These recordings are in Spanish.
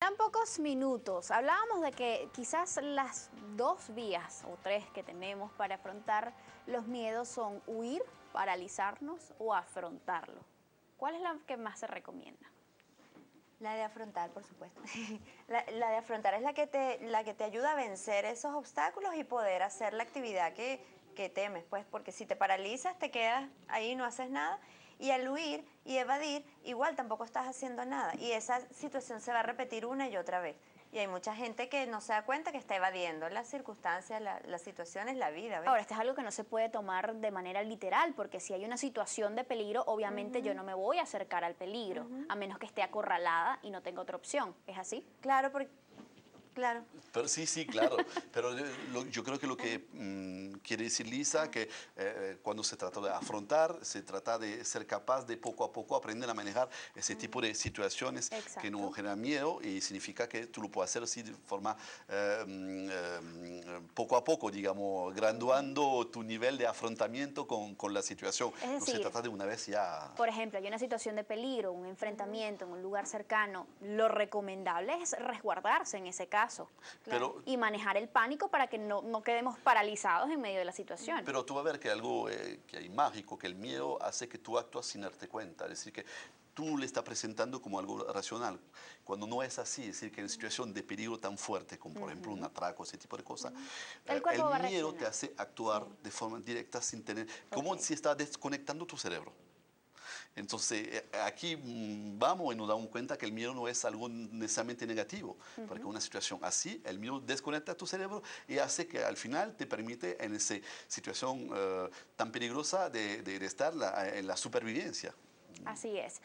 quedan pocos minutos. Hablábamos de que quizás las dos vías o tres que tenemos para afrontar los miedos son huir, paralizarnos o afrontarlo. ¿Cuál es la que más se recomienda? La de afrontar, por supuesto. La de afrontar es la que te ayuda a vencer esos obstáculos y poder hacer la actividad que temes, pues, porque si te paralizas, te quedas ahí y no haces nada. Y al huir y evadir, igual tampoco estás haciendo nada. Y esa situación se va a repetir una y otra vez. Y hay mucha gente que no se da cuenta que está evadiendo las circunstancias, las situaciones, la vida. ¿Ves? Ahora, esto es algo que no se puede tomar de manera literal, porque si hay una situación de peligro, obviamente yo no me voy a acercar al peligro, a menos que esté acorralada y no tenga otra opción. ¿Es así? Claro, porque... Claro. Pero sí, claro. Pero yo creo que lo que quiere decir Lisa, que cuando se trata de afrontar, se trata de ser capaz de poco a poco aprender a manejar ese tipo de situaciones. Exacto. Que no generan miedo, y significa que tú lo puedes hacer así de forma poco a poco, digamos, graduando tu nivel de afrontamiento con la situación. Es decir, no se trata de una vez ya... Por ejemplo, hay una situación de peligro, un enfrentamiento en un lugar cercano. Lo recomendable es resguardarse en ese caso. Pero, y manejar el pánico para que no quedemos paralizados en medio de la situación. Pero tú vas a ver que algo que hay mágico, que el miedo hace que tú actúas sin darte cuenta. Es decir, que tú le estás presentando como algo racional, cuando no es así. Es decir, que en situación de peligro tan fuerte, como por ejemplo un atraco, ese tipo de cosas, El miedo te hace actuar de forma directa sin tener... Como si estás desconectando tu cerebro. Entonces, aquí vamos y nos damos cuenta que el miedo no es algo necesariamente negativo, porque una situación así, el miedo desconecta tu cerebro y hace que al final te permite en esa situación tan peligrosa de estar en la supervivencia. Así es.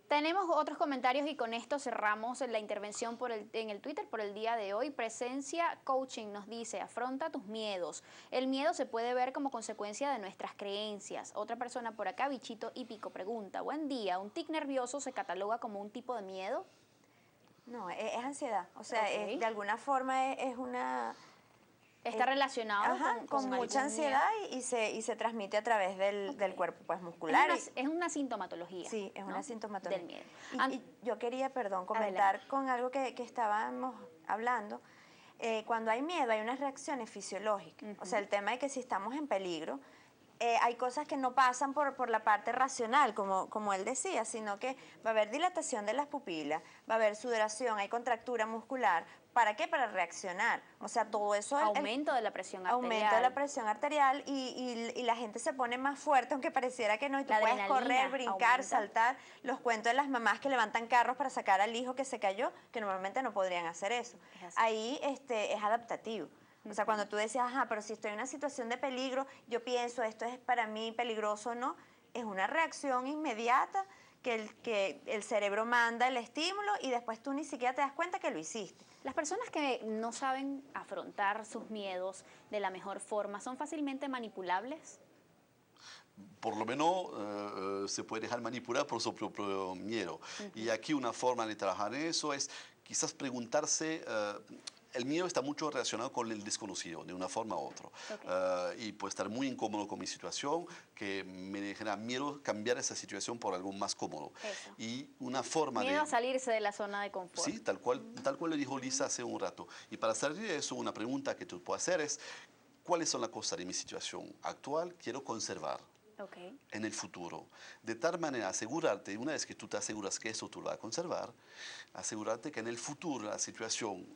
Tenemos otros comentarios y con esto cerramos la intervención en el Twitter por el día de hoy. Presencia Coaching nos dice, afronta tus miedos. El miedo se puede ver como consecuencia de nuestras creencias. Otra persona por acá, Bichito y Pico, pregunta, buen día, ¿un tic nervioso se cataloga como un tipo de miedo? No, es ansiedad. O sea, Ok. de alguna forma es una... Está relacionado con mucha ansiedad y se transmite a través del cuerpo pues, muscular. Es una sintomatología. Sí, es una sintomatología. Del miedo. Y yo quería, comentar con algo que estábamos hablando. Cuando hay miedo hay unas reacciones fisiológicas. O sea, el tema de que si estamos en peligro, hay cosas que no pasan por la parte racional, como él decía, sino que va a haber dilatación de las pupilas, va a haber sudoración, hay contractura muscular. ¿Para qué? Para reaccionar. O sea, todo eso... Aumento de la presión arterial. Aumento de la presión arterial y la gente se pone más fuerte, aunque pareciera que no. Y tú puedes correr, brincar, saltar. Los cuentos de las mamás que levantan carros para sacar al hijo que se cayó, que normalmente no podrían hacer eso. Ahí es adaptativo. O sea, cuando tú decías, ajá, pero si estoy en una situación de peligro, yo pienso, esto es para mí peligroso o no, es una reacción inmediata que el cerebro manda el estímulo y después tú ni siquiera te das cuenta que lo hiciste. Las personas que no saben afrontar sus miedos de la mejor forma, ¿son fácilmente manipulables? Por lo menos se puede dejar manipular por su propio miedo. Y aquí una forma de trabajar en eso es quizás preguntarse... el miedo está mucho relacionado con el desconocido, de una forma u otra. Y puedo estar muy incómodo con mi situación, que me genera miedo cambiar esa situación por algo más cómodo. Eso. Y una forma miedo a salirse de la zona de confort. Sí, tal cual lo dijo Lisa hace un rato. Y para salir de eso, una pregunta que tú puedes hacer es, ¿cuáles son las cosas de mi situación actual que quiero conservar? En el futuro. De tal manera, asegurarte, una vez que tú te aseguras que eso tú lo vas a conservar, asegurarte que en el futuro la situación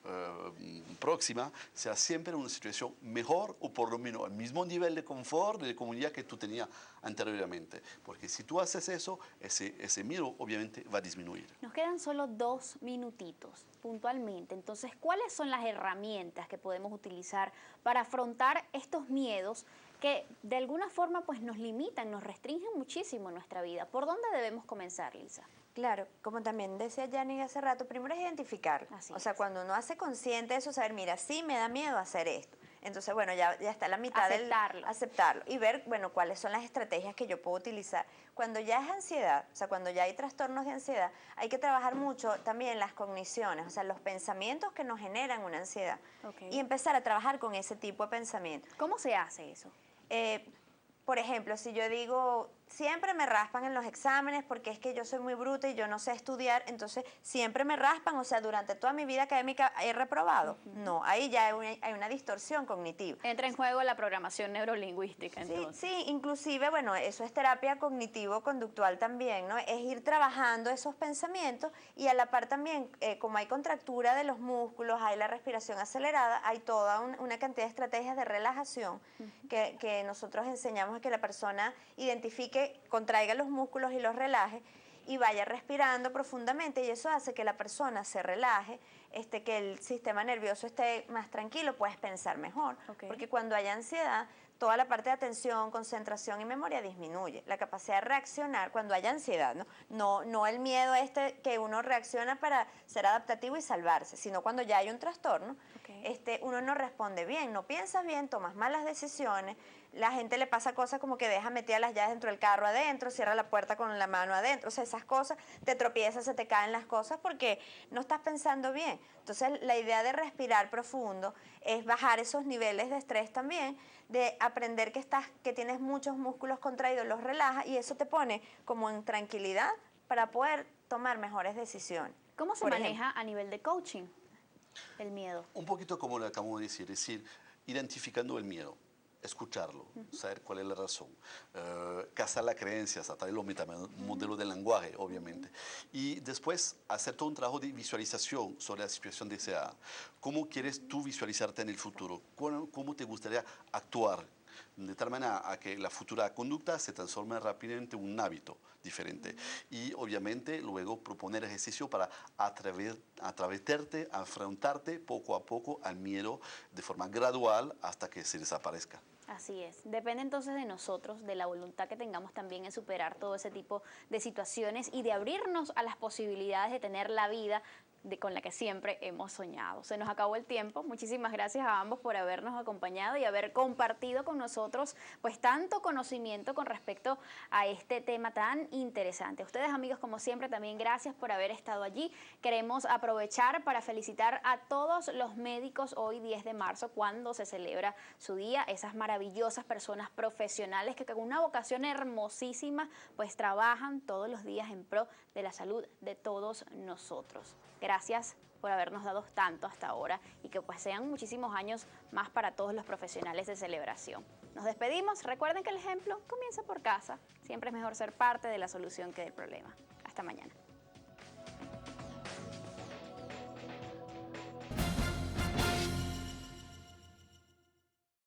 próxima sea siempre una situación mejor o por lo menos al mismo nivel de confort, de comunidad que tú tenías anteriormente. Porque si tú haces eso, ese miedo obviamente va a disminuir. Nos quedan solo 2 minutitos puntualmente. Entonces, ¿cuáles son las herramientas que podemos utilizar para afrontar estos miedos que de alguna forma pues nos limitan, nos restringen muchísimo en nuestra vida? ¿Por dónde debemos comenzar, Lisa? Claro, como también decía Yanni hace rato, primero es identificarlo. O sea, cuando uno hace consciente de eso, saber, mira, sí me da miedo hacer esto. Entonces, bueno, ya está la mitad del aceptarlo y ver, bueno, cuáles son las estrategias que yo puedo utilizar. Cuando ya es ansiedad, o sea, cuando ya hay trastornos de ansiedad, hay que trabajar mucho también las cogniciones, o sea, los pensamientos que nos generan una ansiedad. Y empezar a trabajar con ese tipo de pensamientos. ¿Cómo se hace eso? Por ejemplo, si yo digo, siempre me raspan en los exámenes porque es que yo soy muy bruta y yo no sé estudiar, entonces siempre me raspan, o sea, durante toda mi vida académica he reprobado. No, ahí ya hay una distorsión cognitiva. Entra en juego la programación neurolingüística, entonces. Sí, inclusive, bueno, eso es terapia cognitivo-conductual también, ¿no? Es ir trabajando esos pensamientos y a la par también, como hay contractura de los músculos, hay la respiración acelerada, hay toda una cantidad de estrategias de relajación que nosotros enseñamos a que la persona identifique, contraiga los músculos y los relaje y vaya respirando profundamente, y eso hace que la persona se relaje, que el sistema nervioso esté más tranquilo, puedes pensar mejor, porque cuando hay ansiedad, toda la parte de atención, concentración y memoria disminuye. La capacidad de reaccionar cuando hay ansiedad, no el miedo que uno reacciona para ser adaptativo y salvarse, sino cuando ya hay un trastorno, uno no responde bien, no piensas bien, tomas malas decisiones, la gente le pasa cosas como que deja metidas las llaves dentro del carro adentro, cierra la puerta con la mano adentro, o sea, esas cosas, te tropiezas, se te caen las cosas porque no estás pensando bien. Entonces, la idea de respirar profundo es bajar esos niveles de estrés también, de aprender que tienes muchos músculos contraídos, los relaja y eso te pone como en tranquilidad para poder tomar mejores decisiones. ¿Cómo se maneja a nivel de coaching el miedo? Un poquito como le acabo de decir, es decir, identificando el miedo, escucharlo, saber cuál es la razón, cazar las creencias a través de los metamodelos del lenguaje, obviamente, y después hacer todo un trabajo de visualización sobre la situación deseada. ¿Cómo quieres tú visualizarte en el futuro? ¿Cómo te gustaría actuar? De tal manera a que la futura conducta se transforme rápidamente en un hábito diferente. Y obviamente luego proponer ejercicio para atravesarte, afrontarte poco a poco al miedo de forma gradual hasta que se desaparezca. Así es. Depende entonces de nosotros, de la voluntad que tengamos también en superar todo ese tipo de situaciones y de abrirnos a las posibilidades de tener la vida con la que siempre hemos soñado. Se nos acabó el tiempo. Muchísimas gracias a ambos por habernos acompañado y haber compartido con nosotros pues tanto conocimiento con respecto a este tema tan interesante. A ustedes, amigos, como siempre, también gracias por haber estado allí. Queremos aprovechar para felicitar a todos los médicos hoy 10 de marzo cuando se celebra su día, esas maravillosas personas profesionales que con una vocación hermosísima pues trabajan todos los días en pro de la salud de todos nosotros. Gracias por habernos dado tanto hasta ahora y que pues sean muchísimos años más para todos los profesionales de celebración. Nos despedimos. Recuerden que el ejemplo comienza por casa. Siempre es mejor ser parte de la solución que del problema. Hasta mañana.